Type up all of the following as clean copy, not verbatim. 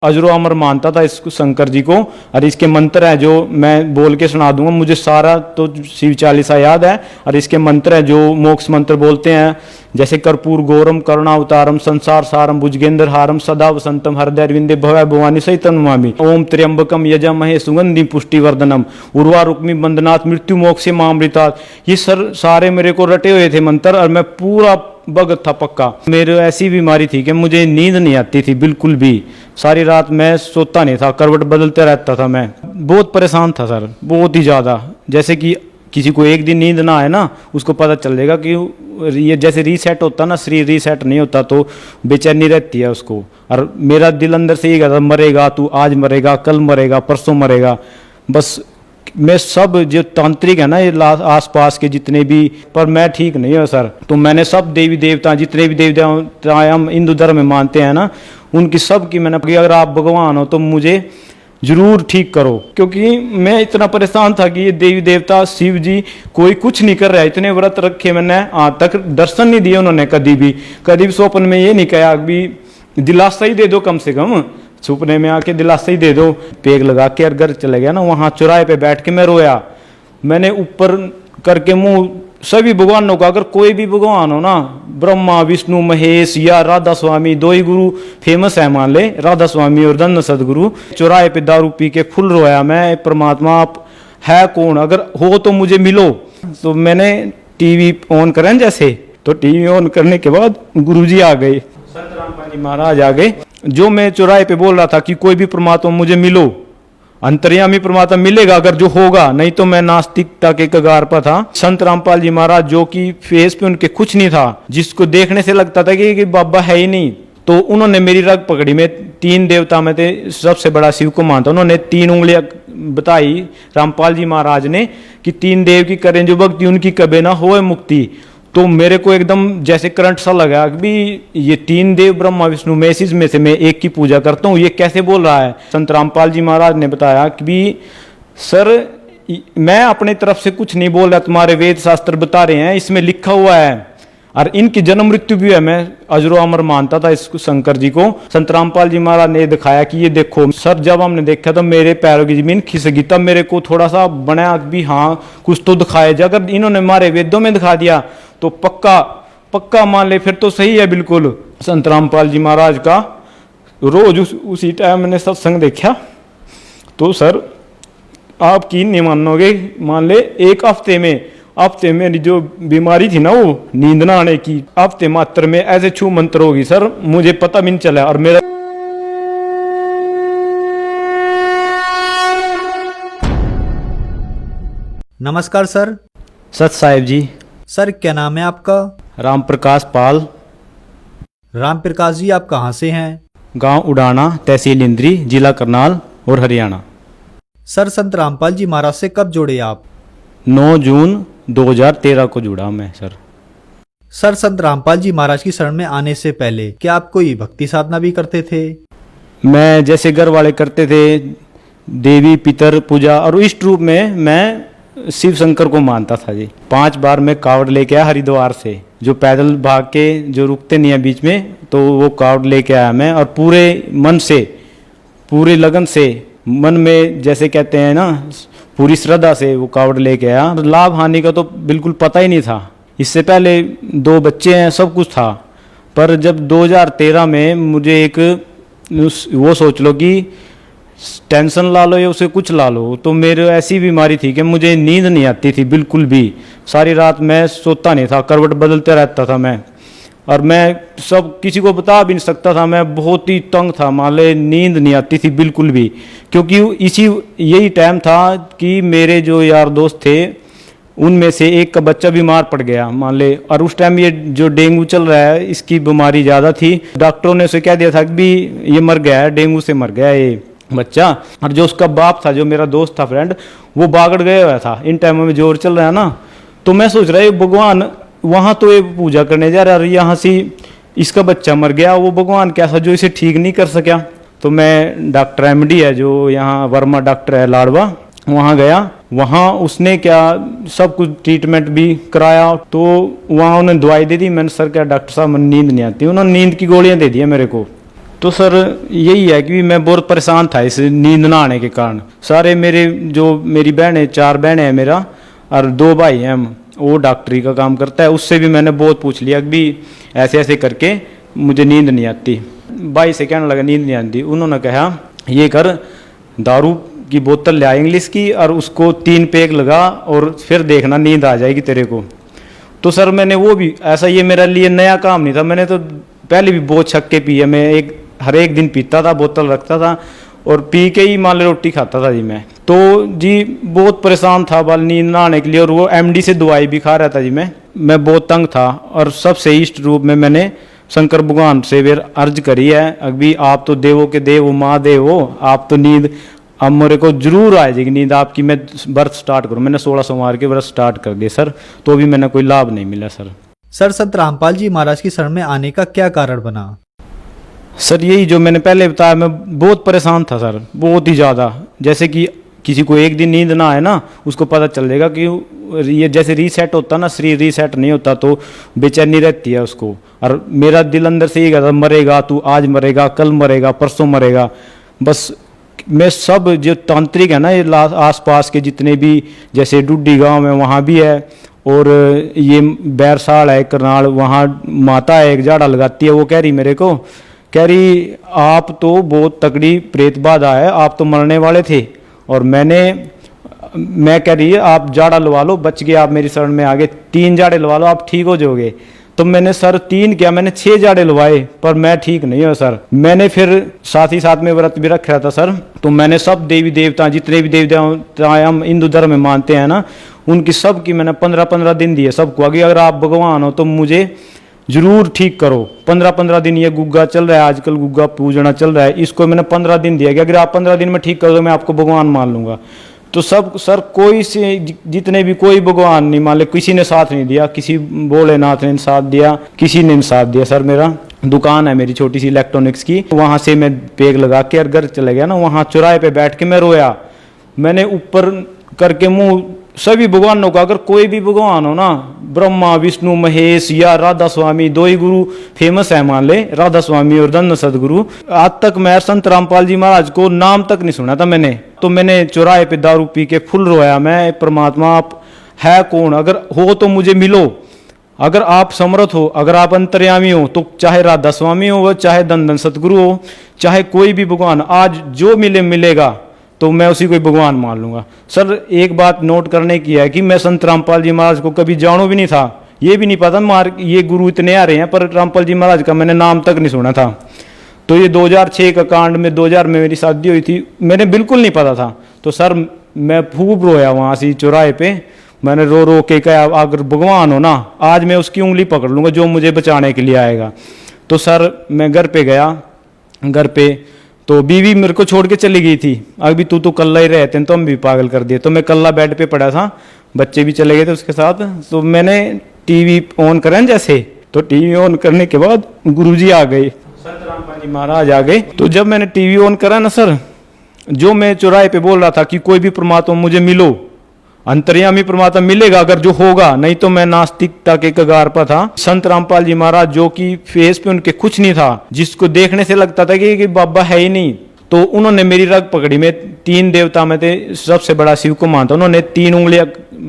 अजरो अमर मानता था इसको, शंकर जी को। और इसके मंत्र है जो मैं बोल के सुना दूंगा, मुझे सारा तो शिव चालीसा याद है। और इसके मंत्र है जो मोक्ष मंत्र बोलते हैं, जैसे कर्पूर गौरम करुणावतारम संसार सारम भुजगेंद्र हारम सदा वसंतम हृदय विंदे भव भवानी सहित नमामि ओम त्र्यंबकम यजामहे सुगंधि पुष्टिवर्धनम उर्वारुक्मि बंदनाथ मृत्यु मोक्ष मामृतात्। ये सारे मेरे को रटे हुए थे मंत्र, और मैं पूरा भगत था पक्का। मेरे ऐसी बीमारी थी कि मुझे नींद नहीं आती थी बिल्कुल भी। सारी रात मैं सोता नहीं था, करवट बदलते रहता था। मैं बहुत परेशान था सर, बहुत ही ज़्यादा। जैसे कि किसी को एक दिन नींद ना आए ना, उसको पता चल जाएगा कि ये जैसे रीसेट होता ना, शरीर रीसेट नहीं होता तो बेचैनी रहती है उसको। और मेरा दिल अंदर से ये कहता मरेगा तू, आज मरेगा, कल मरेगा, परसों मरेगा। बस मैं सब जो तांत्रिक है ना ये आसपास के जितने भी, पर मैं ठीक नहीं हूँ सर। तो मैंने सब देवी देवता, जितने भी देवी देवता हम हिंदू धर्म में मानते हैं ना, उनकी सब की मैंने, अगर आप भगवान हो तो मुझे जरूर ठीक करो। क्योंकि मैं इतना परेशान था कि ये देवी देवता शिव जी कोई कुछ नहीं कर रहा है। इतने व्रत रखे मैंने, आज तक दर्शन नहीं दिए उन्होंने कभी भी स्वप्न में ये नहीं कहा कि दिलासा ही दे दो, कम से कम सपने में आके दिलासा ही दे दो। पेग लगा के और घर चले गया ना, वहाँ चौराहे पे बैठ के मैं रोया। मैंने ऊपर करके मुंह सभी भगवानों का, अगर कोई भी भगवान हो ना, ब्रह्मा विष्णु महेश या राधा स्वामी, दो ही गुरु फेमस है मान ले, राधा स्वामी और धन सदगुरु। चौराहे पे दारू पी के फुल रोया मैं, परमात्मा आप है कौन, अगर हो तो मुझे मिलो। तो मैंने टीवी ऑन करें जैसे, तो टीवी ऑन करने के बाद गुरुजी आ गए, संत रामपाल जी महाराज आ गए। जो मैं चौराहे पे बोल रहा था कि कोई भी परमात्मा मुझे मिलो, अंतर्यामी परमात्मा मिलेगा अगर जो होगा, नहीं तो मैं नास्तिकता के कगार पर था। संत रामपाल जी महाराज जो कि फेस पे उनके कुछ नहीं था, जिसको देखने से लगता था कि बाबा है ही नहीं, तो उन्होंने मेरी रग पकड़ी। मैं 3 देवता में थे, सबसे बड़ा शिव को मानता। उन्होंने 3 उंगलियां बताई रामपाल जी महाराज ने कि 3 देव की करें जो भक्ति, उनकी कभी ना होए मुक्ति। तो मेरे को एकदम जैसे करंट सा लगा कि ये 3 देव ब्रह्मा विष्णु महेश में से मैं एक की पूजा करता हूँ, ये कैसे बोल रहा है। संत रामपाल जी महाराज ने बताया कि सर मैं अपनी तरफ से कुछ नहीं बोल रहा, तुम्हारे वेद शास्त्र बता रहे हैं, इसमें लिखा हुआ है। और इनकी जन्म मृत्यु भी है। मैं अजरो अमर मानता था इसको, शंकर जी को। संत रामपाल जी महाराज ने दिखाया कि ये देखो सर। जब हमने देखा तो मेरे पैरों की जमीन खिसकी, तब मेरे को थोड़ा सा बनाया भी हाँ कुछ तो दिखाया जाए। अगर इन्होंने हमारे वेदों में दिखा दिया तो पक्का पक्का मान ले, फिर तो सही है बिल्कुल। संत रामपाल जी महाराज का रोज उसी टाइम मैंने सत्संग देखा। तो सर आप की नहीं मानोगे, मान ले एक हफ्ते में मेरी जो बीमारी थी ना, वो नींद ना आने की, हफ्ते मात्र में ऐसे छू मंत्र होगी सर, मुझे पता भी नहीं चला। और मेरा नमस्कार सर। सत साहिब जी। सर क्या नाम है आपका? राम प्रकाश पाल। राम प्रकाश जी आप कहाँ से हैं? गांव उड़ाना, तहसील इंद्री, जिला करनाल और हरियाणा। सर संत रामपाल जी महाराज से कब जुड़े आप? 9 जून 2013 को जुड़ा मैं सर। सर संत रामपाल जी महाराज की शरण में आने से पहले क्या आप कोई भक्ति साधना भी करते थे? मैं जैसे घर वाले करते थे, देवी पितर पूजा, और इष्ट रूप में मैं शिव शंकर को मानता था जी। 5 बार मैं कावड़ लेके आया हरिद्वार से, जो पैदल भाग के जो रुकते नहीं है बीच में, तो वो कावड़ लेके आया मैं। और पूरे मन से, पूरे लगन से, मन में जैसे कहते हैं ना, पूरी श्रद्धा से वो कावड़ लेके आया। लाभ हानि का तो बिल्कुल पता ही नहीं था। इससे पहले 2 बच्चे हैं, सब कुछ था। पर जब 2013 में मुझे एक वो सोच लो कि टेंशन ला लो या उसे कुछ ला लो, तो मेरे ऐसी बीमारी थी कि मुझे नींद नहीं आती थी बिल्कुल भी। सारी रात मैं सोता नहीं था, करवट बदलते रहता था मैं। और मैं सब किसी को बता भी नहीं सकता था, मैं बहुत ही तंग था, मान ले नींद नहीं आती थी बिल्कुल भी। क्योंकि यही टाइम था कि मेरे जो यार दोस्त थे उनमें से एक का बच्चा बीमार पड़ गया मान ले। और उस टाइम ये जो डेंगू चल रहा है, इसकी बीमारी ज़्यादा थी। डॉक्टरों ने उसे कह दिया था कि ये मर गया है, डेंगू से मर गया ये बच्चा। और जो उसका बाप था, जो मेरा दोस्त था, फ्रेंड, वो बागड़ गया हुआ था। इन टाइमों में जोर चल रहा है ना, तो मैं सोच रहा भगवान वहाँ तो ये पूजा करने जा रहा है, यहाँ से इसका बच्चा मर गया, वो भगवान कैसा जो इसे ठीक नहीं कर सका। तो मैं डॉक्टर MD है जो यहाँ वर्मा डॉक्टर है लाडवा, वहाँ गया। वहाँ उसने क्या सब कुछ ट्रीटमेंट भी कराया। तो वहाँ उन्होंने दवाई दे दी। मैंने सर क्या डॉक्टर साहब मुझे नींद नहीं आती, उन्होंने नींद की गोलियाँ दे दी मेरे को। तो सर यही है कि मैं बहुत परेशान था इस नींद ना आने के कारण। सारे मेरे जो मेरी बहनें 4 बहनें हैं मेरा और 2 भाई हैं हम, वो डॉक्टरी का काम करता है, उससे भी मैंने बहुत पूछ लिया कि भी ऐसे ऐसे करके मुझे नींद नहीं आती। भाई से कहने लगा नींद नहीं आती, उन्होंने कहा ये कर दारू की बोतल ले आ इंग्लिश की और उसको 3 पेग लगा और फिर देखना नींद आ जाएगी तेरे को। तो सर मैंने वो भी ऐसा, ये मेरे लिए नया काम नहीं था, मैंने तो पहले भी बहुत छक्के पिए। मैं हर एक दिन पीता था, बोतल रखता था और पी के ही मान लो रोटी खाता था जी मैं। तो जी बहुत परेशान था बाल नींद ना आने के लिए, और वो एमडी से दवाई भी खा रहा था जी मैं बहुत तंग था। और सबसे इष्ट रूप में मैंने शंकर भगवान से भी अर्ज करी है, अभी आप तो देवों के देव महादेव हो, आप तो नींद अब मेरे को जरूर आ जाएगी नींद आपकी, मैं व्रत स्टार्ट करूँ। मैंने 16 सोमवार के व्रत स्टार्ट कर दिए सर, तो भी मैंने कोई लाभ नहीं मिला सर। सर संत रामपाल जी महाराज की शरण में आने का क्या कारण बना? सर यही जो मैंने पहले बताया, मैं बहुत परेशान था सर, बहुत ही ज़्यादा। जैसे कि किसी को एक दिन नींद ना आए ना, उसको पता चल जाएगा कि ये जैसे रीसेट होता ना, शरीर रीसेट नहीं होता तो बेचैनी रहती है उसको। और मेरा दिल अंदर से ये कहता मरेगा तू, आज मरेगा, कल मरेगा, परसों मरेगा। बस मैं सब जो तांत्रिक है ना, ये आसपास के जितने भी, जैसे डुड्डी गांव है वहाँ भी है, और ये बैरसाल है करनाल, वहाँ माता है एक झाड़ा लगाती है, वो कह रही मेरे को, कह रही आप तो बहुत तगड़ी प्रेत बाधा है, आप तो मरने वाले थे। और मैं कह रही है आप जाड़ा लवा लो, बच गए आप मेरी शरण में आ गए, 3 जाड़े लवा लो आप ठीक हो जाओगे। तो मैंने सर 3 क्या, मैंने 6 जाड़े लवाए पर मैं ठीक नहीं हुआ सर। मैंने फिर साथ ही साथ में व्रत भी रखा था सर, तो मैंने सब देवी देवता जितने भी देवी देवता हम हिंदू धर्म में मानते हैं ना, उनकी सब की मैंने 15-15 दिन दिए सबको, अगर आप भगवान हो तो मुझे जरूर ठीक करो। 15-15 दिन ये गुग्गा चल रहा है आजकल, गुग्गा पूजना चल रहा है, इसको मैंने 15 दिन दिया कि अगर आप 15 दिन में ठीक कर दो मैं आपको भगवान मान लूंगा। तो सब सर कोई से जितने भी कोई भगवान नहीं मान ले, किसी ने साथ नहीं दिया, किसी भोलेनाथ ने साथ दिया, किसी ने साथ दिया सर। मेरा दुकान है मेरी छोटी सी इलेक्ट्रॉनिक्स की, वहां से मैं पेग लगा के और घर चले गया ना, वहां चौराहे पे बैठ के मैं रोया। मैंने ऊपर करके मुंह सभी भगवानों का, अगर कोई भी भगवान हो ना, ब्रह्मा विष्णु महेश या राधा स्वामी, 2 ही गुरु फेमस है मान ले, राधा स्वामी और धन्य सदगुरु। आज तक मैं संत रामपाल जी महाराज को नाम तक नहीं सुना था मैंने। तो मैंने चौराहे पे दारू पी के फुल रोया, मैं परमात्मा आप है कौन, अगर हो तो मुझे मिलो, अगर आप समर्थ हो, अगर आप अंतर्यामी हो, तो चाहे राधा स्वामी हो, चाहे धन सदगुरु हो, चाहे कोई भी भगवान, आज जो मिलेगा तो मैं उसी को भगवान मान लूंगा। सर एक बात नोट करने की है कि मैं संत रामपाल जी महाराज को कभी जानू भी नहीं था, ये भी नहीं पता ये गुरु इतने आ रहे हैं, पर रामपाल जी महाराज का मैंने नाम तक नहीं सुना था। तो ये 2006 का कांड में 2000 में मेरी शादी हुई थी, मैंने बिल्कुल नहीं पता था। तो सर मैं खूब रोया वहाँ से चौराहे पे, मैंने रो रो के कहा अगर भगवान हो ना, आज मैं उसकी उंगली पकड़ लूँगा जो मुझे बचाने के लिए आएगा। तो सर मैं घर पे गया, घर पे तो बीवी मेरे को छोड़ के चली गई थी, अभी तू तो कल्ला ही रहते हैं, तो हम भी पागल कर दिए। तो मैं कल्ला बेड पे पड़ा था, बच्चे भी चले गए थे उसके साथ। तो मैंने टीवी ऑन करा जैसे, तो टीवी ऑन करने के बाद गुरुजी आ गए, संत रामपाल जी महाराज आ गए। तो जब मैंने टीवी ऑन करा ना सर, जो मैं चौराहे पे बोल रहा था कि कोई भी परमात्मा मुझे मिलो, अंतर्यामी परमात्मा मिलेगा अगर जो होगा, नहीं तो मैं नास्तिकता के कगार पर था। संत रामपाल जी महाराज जो कि फेस पे उनके कुछ नहीं था, जिसको देखने से लगता था कि बाबा है ही नहीं, तो उन्होंने मेरी रग पकड़ी। मैं 3 देवता में थे, सबसे बड़ा शिव को मानता, उन्होंने 3 उंगलियां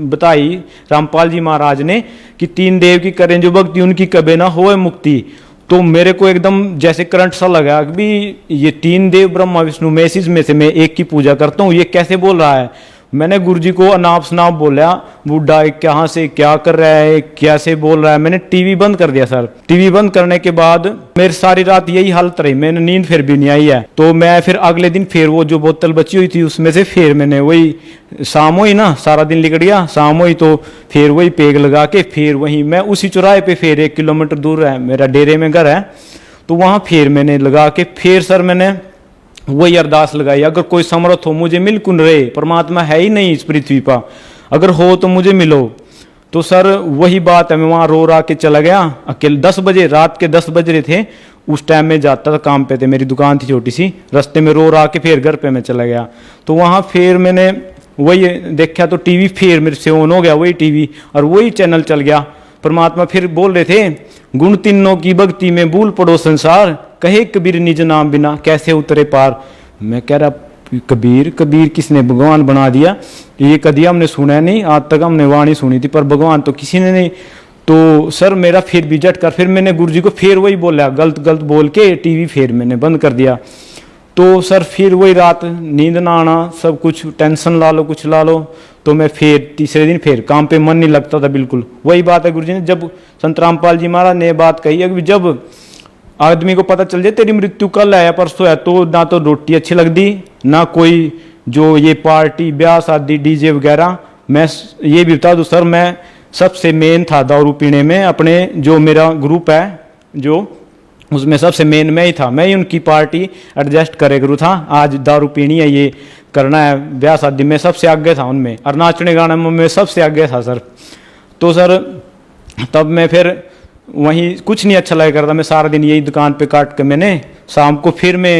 बताई रामपाल जी महाराज ने कि 3 देव की करें जो भक्ति, उनकी कभी ना होए मुक्ति। तो मेरे को एकदम जैसे करंट सा लगा कि भी ये 3 देव ब्रह्मा विष्णु मैसेज में से मैं एक की पूजा करता हूँ, ये कैसे बोल रहा है। मैंने गुरुजी को अनाप शनाप बोला, बूढ़ा कहाँ से क्या कर रहा है, कैसे बोल रहा है। मैंने टीवी बंद कर दिया सर। टीवी बंद करने के बाद मेरी सारी रात यही हालत रही, मैंने नींद फिर भी नहीं आई है। तो मैं फिर अगले दिन फिर वो जो बोतल बची हुई थी उसमें से फिर मैंने वही, शाम हुई ना, सारा दिन निकल गया, शाम हुई तो फिर वही पेग लगा के फिर वही मैं उसी चौराहे पे फिर 1 किलोमीटर दूर है मेरा डेरे में घर है, तो वहाँ फिर मैंने लगा के फिर सर मैंने वही अरदास लगाई, अगर कोई समर्थ हो मुझे मिल कुन रहे, परमात्मा है ही नहीं इस पृथ्वी पर, अगर हो तो मुझे मिलो। तो सर वही बात है, मैं वहाँ रो रा के चला गया अकेले। 10 बजे, रात के 10 बज रहे थे उस टाइम में, जाता था काम पे थे, मेरी दुकान थी छोटी सी, रास्ते में रो रा के फिर घर पे मैं चला गया। तो वहाँ फिर मैंने वही देखा तो टीवी फिर मेरे से ऑन हो गया, वही टीवी और वही चैनल चल गया। परमात्मा फिर बोल रहे थे, गुण तीनों की भक्ति में भूल पड़ो संसार, कहे कबीर निज नाम बिना कैसे उतरे पार। मैं कह रहा कबीर कबीर किसने भगवान बना दिया, ये कभी हमने सुना नहीं, आज तक हमने वाणी सुनी थी पर भगवान तो किसी ने नहीं। तो सर मेरा फिर भी झटका, फिर मैंने गुरुजी को फिर वही बोला, गलत गलत बोल के टीवी फिर मैंने बंद कर दिया। तो सर फिर वही रात नींद ना आना, सब कुछ टेंशन ला लो कुछ ला लो। तो मैं फिर तीसरे दिन फिर काम पे मन नहीं लगता था बिल्कुल। वही बात है गुरुजी ने जब संत रामपाल जी महाराज ने बात कही है कि जब आदमी को पता चल जाए तेरी मृत्यु कल है या परसों है, तो ना तो रोटी अच्छी लगती ना कोई जो ये पार्टी ब्याह शादी डीजे वगैरह। मैं ये भी बता दूं सर, मैं सबसे मेन था दारू पीने में, अपने जो मेरा ग्रुप है जो उसमें सबसे मेन मैं ही था, मैं ही उनकी पार्टी एडजस्ट करे करूँ था। आज दारू पीनी है, ये करना है, ब्याह शादी में सबसे आगे था उनमें, और नाचने गाने में मैं सबसे आगे था सर। तो सर तब मैं फिर वहीं कुछ नहीं अच्छा लगा करता, मैं सारा दिन यही दुकान पे काट के मैंने शाम को फिर मैं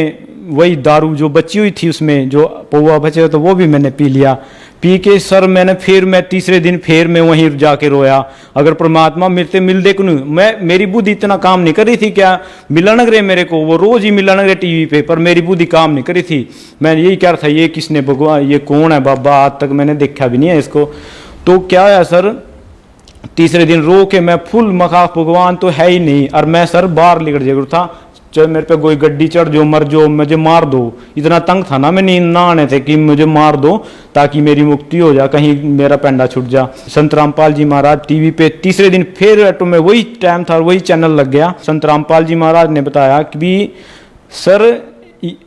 वही दारू जो बची हुई थी उसमें जो पौवा बचे तो वो भी मैंने पी लिया। पी के सर मैं तीसरे दिन फिर मैं वहीं जाके रोया, अगर परमात्मा मिलते मिल दे क्यों। मेरी बुद्धि इतना काम नहीं करी थी, क्या मिलन गए मेरे को, वो रोज ही मिलन गए टीवी पे, पर मेरी बुद्धि काम नहीं करी थी। मैं यही कह रहा था ये किसने भगवान, ये कौन है बाबा, आज तक मैंने देखा भी नहीं है इसको। तो क्या है सर, तीसरे दिन रो के मैं फुल मखा भगवान तो है ही नहीं, और मैं सर बाहर निकल जाएगा था, चाहे मेरे पे कोई गड्डी चढ़ जो मर जो मुझे मार दो, इतना तंग था ना मैं, नींद ना आने थे कि मुझे मार दो ताकि मेरी मुक्ति हो जा, कहीं मेरा पेंडा छूट जा। संत रामपाल जी महाराज टीवी पे तीसरे दिन फिर ऑटो में वही टाइम था वही चैनल लग गया। संत रामपाल जी महाराज ने बताया कि भी सर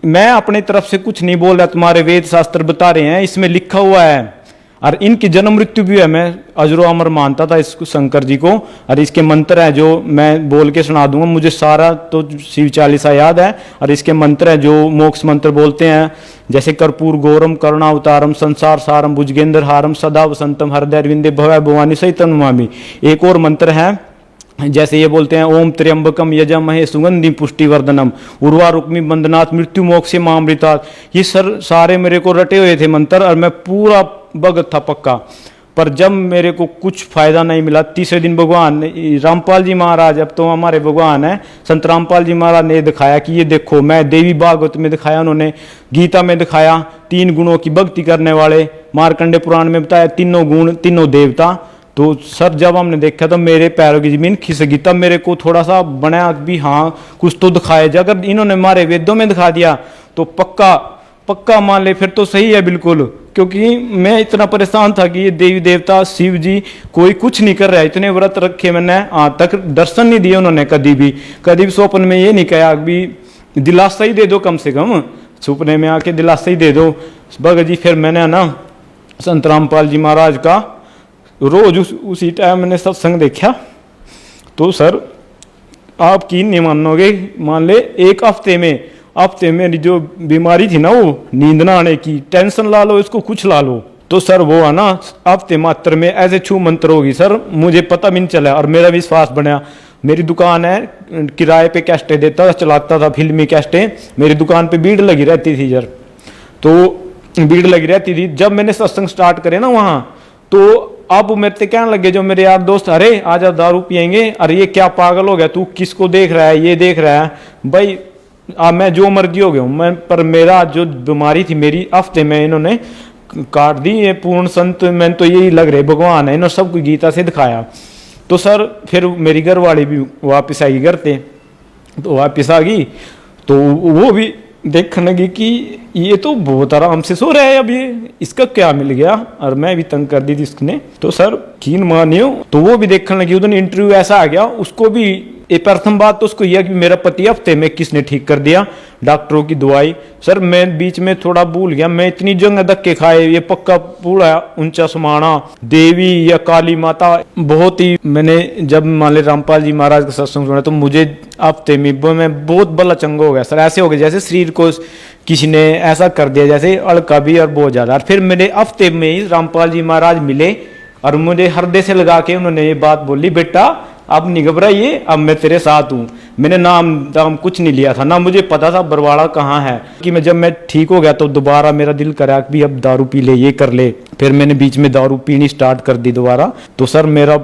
मैं अपनी तरफ से कुछ नहीं बोल रहा, तुम्हारे वेद शास्त्र बता रहे हैं, इसमें लिखा हुआ है, और इनकी जन्म मृत्यु भी है, मैं अजरो अमर मानता था इसको शंकर जी को, और इसके मंत्र है जो मैं बोल के सुना दूंगा, मुझे सारा तो शिव चालीसा याद है, और इसके मंत्र है जो मोक्ष मंत्र बोलते हैं, जैसे कर्पूर गौरम करुणावतारम संसार सारम भुजगेंद्र हारम सदा वसंतम हृदय अरविंदे भव भवानी सहित नमामि। एक और मंत्र है जैसे ये बोलते हैं, ओम त्र्यंबकम यजमहे सुगंधि पुष्टिवर्धनम उर्वा रुक्मी बंदनाथ मृत्यु मोक्षे मामृतात्। ये सर सारे मेरे को रटे हुए थे मंत्र, और मैं पूरा भगत था पक्का। पर जब मेरे को कुछ फायदा नहीं मिला, तीसरे दिन भगवान रामपाल जी महाराज, अब तो हमारे भगवान है, संत रामपाल जी महाराज ने दिखाया कि ये देखो, मैं देवी भागवत में दिखाया, उन्होंने गीता में दिखाया, 3 गुणों की भक्ति करने वाले, मार्कंडे पुराण में बताया 3 गुण 3 देवता। तो सर जब हमने देखा तो मेरे पैरों की जमीन खिसक गई, तब मेरे को थोड़ा सा बनाया भी हाँ कुछ तो दिखाया जाए, अगर इन्होंने हमारे वेदों में दिखा दिया तो पक्का पक्का मान ले फिर तो सही है बिल्कुल। क्योंकि मैं इतना परेशान था कि ये देवी देवता शिव जी कोई कुछ नहीं कर रहा है, इतने व्रत रखे मैंने, आज तक दर्शन नहीं दिए उन्होंने कभी भी स्वप्न में ये नहीं कहा भी दिलासा ही दे दो, कम से कम सपने में आके दिलासा ही दे दो भगत जी। फिर मैंने ना संत रामपाल जी महाराज का रोज उसी टाइम मैंने सत्संग देखा। तो सर आप की नहीं मानोगे, मान ले एक हफ्ते में मेरी जो बीमारी थी ना, वो नींद ना आने की, टेंशन ला लो इसको कुछ ला लो, तो सर वो है ना हफ्ते मात्र में ऐसे छू मंत्र होगी सर, मुझे पता भी नहीं चला, और मेरा विश्वास बना। मेरी दुकान है, किराए पे कैस्टे देता था, चलाता था फिल्मी कैस्टे, मेरी दुकान पे भीड़ लगी रहती थी सर, तो भीड़ लगी रहती थी। जब मैंने सत्संग स्टार्ट करे ना वहाँ, तो अब मेरे से कहने लगे जो मेरे यार दोस्त, अरे आजा दारू पियेंगे, अरे ये क्या पागल हो गया तू, किसको देख रहा है, ये देख रहा है भाई, मैं जो मर्जी हो गया हूँ मैं, पर मेरा जो बीमारी थी मेरी हफ्ते में इन्होंने काट दी। ये पूर्ण संत मैंने तो यही लग रहे भगवान है, इन्होंने सबको गीता से दिखाया। तो सर फिर मेरी घर वाली भी वापस आई घर पे, तो वापस आ गई तो वो भी देखने लगी कि ये तो बहुत आराम से सो रहा है, अब ये इसका क्या मिल गया, और मैं भी तंग कर दी थी उसने। तो सर कीन मानियो, तो वो भी देखने लगी, उधर इंटरव्यू ऐसा आ गया उसको भी। ये प्रथम बात तो उसको यह कि मेरा पति हफ्ते में किसने ठीक कर दिया, डॉक्टरों की दवाई। सर मैं बीच में थोड़ा भूल गया, मैं इतनी जंग धक्के खाए, ये पक्का पूरा ऊंचा समाना देवी या काली माता, बहुत ही मैंने जब मान ले रामपाल जी महाराज का सत्संग सुना तो मुझे हफ्ते में बहुत बड़ा चंगा हो गया सर, ऐसे हो गया जैसे शरीर को किसी ने ऐसा कर दिया जैसे अड़का भी और बहुत ज्यादा। और फिर मेरे हफ्ते में ही रामपाल जी महाराज मिले और मुझे हृदय से लगा के उन्होंने ये बात बोली, बेटा अब नहीं घबराइए, अब मैं तेरे साथ हूँ। मैंने नाम दाम कुछ नहीं लिया था ना, मुझे पता था बरवाड़ा कहाँ है, कि मैं जब मैं ठीक हो गया तो दोबारा मेरा दिल करा कि अब दारू पी ले, ये कर ले। फिर मैंने बीच में दारू पीनी स्टार्ट कर दी दोबारा। तो सर मेरा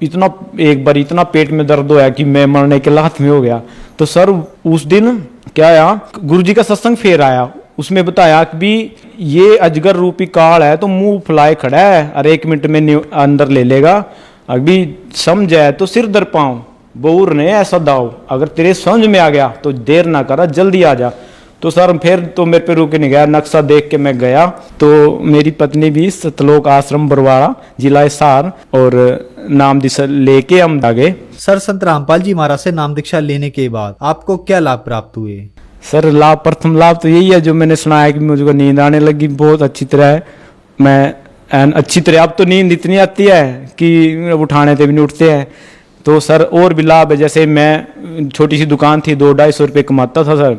इतना एक बार इतना पेट में दर्द होया कि मैं मरने के लात में हो गया। तो सर उस दिन क्या आया, गुरुजी का सत्संग फेर आया, उसमें बताया कि भी ये अजगर रूपी काल है तो मुंह फुलाए खड़ा है और 1 मिनट में अंदर ले लेगा, अभी समझ आए तो सिर दर पाऊं, बऊर ने ऐसा दाव, अगर तेरे समझ में आ गया तो देर ना करा, जल्दी आ जा। तो सर फिर तो मेरे पे रुक नहीं गया, नक्शा देख के मैं गया। तो मेरी पत्नी भी सतलोक आश्रम बरवाड़ा जिला हिसार और नाम दीक्षा लेके हम आ गए। सर संत रामपाल जी महाराज से नाम दीक्षा लेने के बाद आपको क्या लाभ प्राप्त हुए? सर लाभ, प्रथम लाभ तो यही है जो मैंने सुनाया कि मुझको नींद आने लगी बहुत अच्छी तरह, मैं अच्छी तरह, अब तो नींद इतनी आती है कि उठाने से भी नहीं उठते हैं। तो सर और भी लाभ है, जैसे मैं छोटी सी दुकान थी, 200-250 रुपये कमाता था सर,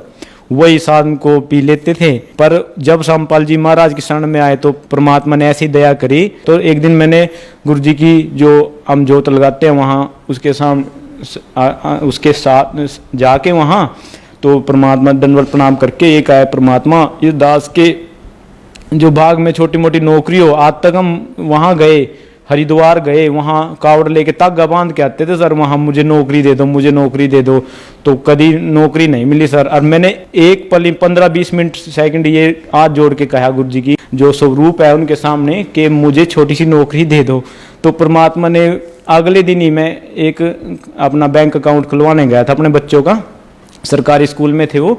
वही शाम को पी लेते थे। पर जब रामपाल जी महाराज की शरण में आए तो परमात्मा ने ऐसी दया करी। तो एक दिन मैंने गुरु जी की जो हम जोत लगाते हैं वहाँ उसके सामने उसके साथ जाके वहाँ तो परमात्मा दंडवत प्रणाम करके एक आए, परमात्मा इस दास के जो भाग में छोटी मोटी नौकरी हो, आज तक हम वहाँ गए, हरिद्वार गए, वहाँ कावड़ लेके तागा बांध के आते थे सर, वहाँ मुझे नौकरी दे दो, मुझे नौकरी दे दो, तो कभी नौकरी नहीं मिली सर। और मैंने एक पल 15-20 मिनट सेकंड ये हाथ जोड़ के कहा गुरु जी की जो स्वरूप है उनके सामने कि मुझे छोटी सी नौकरी दे दो। तो परमात्मा ने अगले दिन ही मैं एक अपना बैंक अकाउंट खुलवाने गया था अपने बच्चों का, सरकारी स्कूल में थे वो,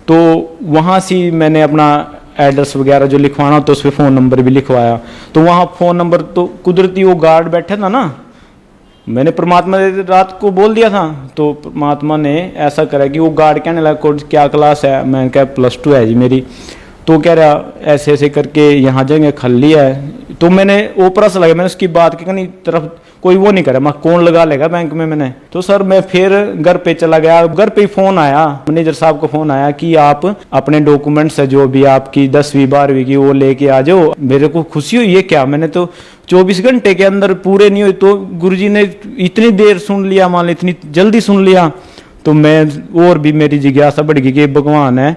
तो वहाँ से मैंने अपना एड्रेस वगैरह जो लिखवाना तो उस पर फ़ोन नंबर भी लिखवाया। तो वहाँ फ़ोन नंबर तो कुदरती वो गार्ड बैठा था ना, मैंने परमात्मा रात को बोल दिया था, तो परमात्मा ने ऐसा करा कि वो गार्ड कहने लगा क्या क्लास है, मैंने कहा +2 है जी मेरी। तो कह रहा ऐसे ऐसे करके यहाँ जाएंगे खली है। तो मैंने ओपरा से लगा, मैंने उसकी बात की कहीं तरफ कोई वो नहीं करे, मैं कौन लगा लेगा बैंक में मैंने। तो सर मैं फिर घर पे चला गया, घर पे फ़ोन आया, मैनेजर साहब को फ़ोन आया कि आप अपने डॉक्यूमेंट्स है जो भी आपकी 10वीं 12वीं की वो लेके आ जाओ। मेरे को खुशी हुई, ये क्या, मैंने तो 24 घंटे के अंदर पूरे नहीं हुए तो गुरुजी ने इतनी देर सुन लिया, मान लो इतनी जल्दी सुन लिया। तो मैं और भी मेरी जिज्ञासा बढ़ गई कि भगवान है।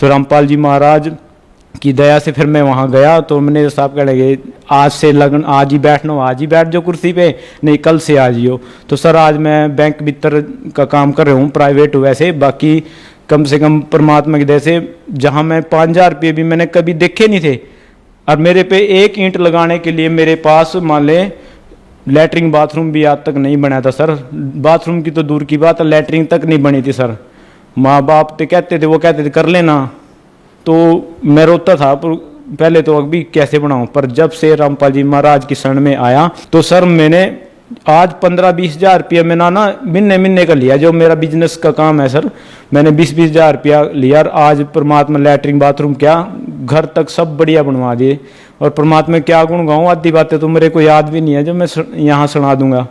तो रामपाल जी महाराज की दया से फिर मैं वहाँ गया तो मैंने साहब कह लगे आज से लगन, आज ही बैठना, आज ही बैठ जाओ कुर्सी पे, नहीं कल से आ जियो। तो सर आज मैं बैंक भीतर का काम कर रहा हूँ, प्राइवेट वैसे, बाकी कम से कम परमात्मा की दया से जहाँ मैं 5,000 रुपये भी मैंने कभी देखे नहीं थे, और मेरे पे 1 ईंट लगाने के लिए मेरे पास मान ले लैट्रिन बाथरूम भी आज तक नहीं बना था सर। बाथरूम की तो दूर की बात, लैट्रिन तक नहीं बनी थी सर। माँ बाप तो कहते थे, वो कहते थे कर लेना, तो मैं रोता था पहले तो अभी कैसे बनाऊं। पर जब से रामपाल जी महाराज की शरण में आया तो सर मैंने आज 15-20 हज़ार रुपया मैंने ना महीने का लिया, जो मेरा बिजनेस का काम है सर, मैंने 20-20 हज़ार रुपया लिया और आज परमात्मा लैट्रिन बाथरूम क्या घर तक सब बढ़िया बनवा दिए। और परमात्मा क्या गुण गाऊँ, आधी बातें तो मेरे को याद भी नहीं है जो मैं यहाँ सुना दूंगा।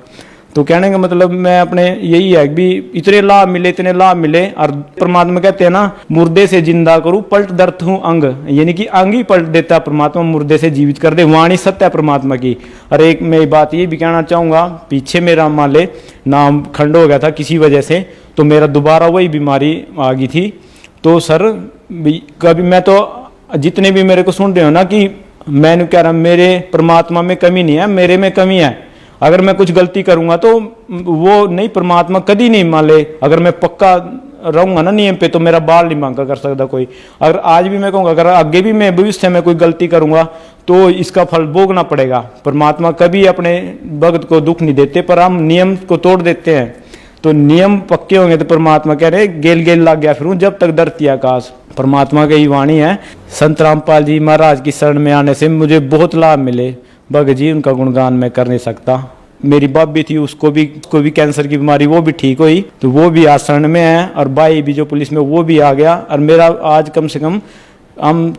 तो कहने का मतलब मैं अपने यही है कि इतने लाभ मिले, इतने लाभ मिले। और परमात्मा कहते हैं ना, मुर्दे से जिंदा करूं पलट दर्थ हूं अंग, यानी कि अंग ही पलट देता है परमात्मा, मुर्दे से जीवित कर दे, वाणी सत्य है परमात्मा की। और एक मैं बात ये भी कहना चाहूँगा, पीछे मेरा मान ले नाम खंड हो गया था किसी वजह से, तो मेरा दोबारा वही बीमारी आ गई थी। तो सर कभी मैं तो जितने भी मेरे को सुन रहे हो ना कि मैंने कह रहा मेरे परमात्मा में कमी नहीं है, मेरे में कमी है। अगर मैं कुछ गलती करूंगा तो वो नहीं, परमात्मा कभी नहीं मान ले, अगर मैं पक्का रहूंगा ना नियम पे तो मेरा बाल नहीं मांगा कर सकता कोई। अगर आज भी मैं कहूँगा, अगर आगे भी मैं भविष्य में कोई गलती करूंगा तो इसका फल भोगना पड़ेगा। परमात्मा कभी अपने भक्त को दुख नहीं देते, पर हम नियम को तोड़ देते हैं। तो नियम पक्के होंगे तो परमात्मा कह रहे गेल गेल लग गया फिर जब तक धरती आकाश। परमात्मा की वाणी है। संत रामपाल जी महाराज की शरण में आने से मुझे बहुत लाभ मिले। भगत जी उनका गुणगान मैं कर नहीं सकता। मेरी भाभी थी, उसको भी कैंसर की बीमारी, वो भी ठीक हुई, तो वो भी आज शरण में है। और भाई भी जो पुलिस में, वो भी आ गया। और मेरा आज कम से कम हम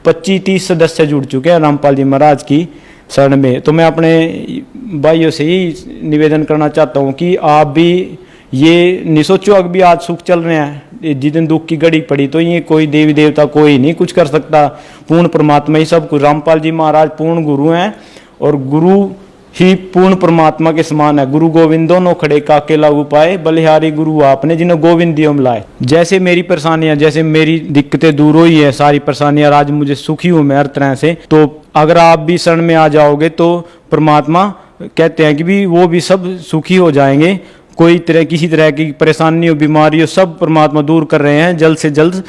25-30 सदस्य जुड़ चुके हैं रामपाल जी महाराज की शरण में। तो मैं अपने भाइयों से ही निवेदन करना चाहता हूँ कि आप भी ये नहीं सोचो अगर भी आज सुख चल रहे हैं, जिस दिन दुख की घड़ी पड़ी तो ये कोई देवी देवता कोई नहीं कुछ कर सकता, पूर्ण परमात्मा ही सब कुछ। रामपाल जी महाराज पूर्ण गुरु हैं और गुरु ही पूर्ण परमात्मा के समान है। गुरु गोविंद दोनों खड़े काके लागू पाए, बलिहारी गुरु आपने जिन्हें गोविंद दियो मिलाए। जैसे मेरी परेशानियां, जैसे मेरी दिक्कतें दूर हुई है सारी परेशानियां, आज मुझे सुखी हूं मैं हर तरह से। तो अगर आप भी शरण में आ जाओगे तो परमात्मा कहते हैं कि भी वो भी सब सुखी हो जाएंगे, कोई तरह किसी तरह की परेशानी हो, बीमारी हो, सब परमात्मा दूर कर रहे हैं। जल्द से जल्द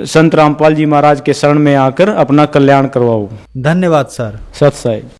संत रामपाल जी महाराज के शरण में आकर अपना कल्याण करवाओ। धन्यवाद सर। सत साई।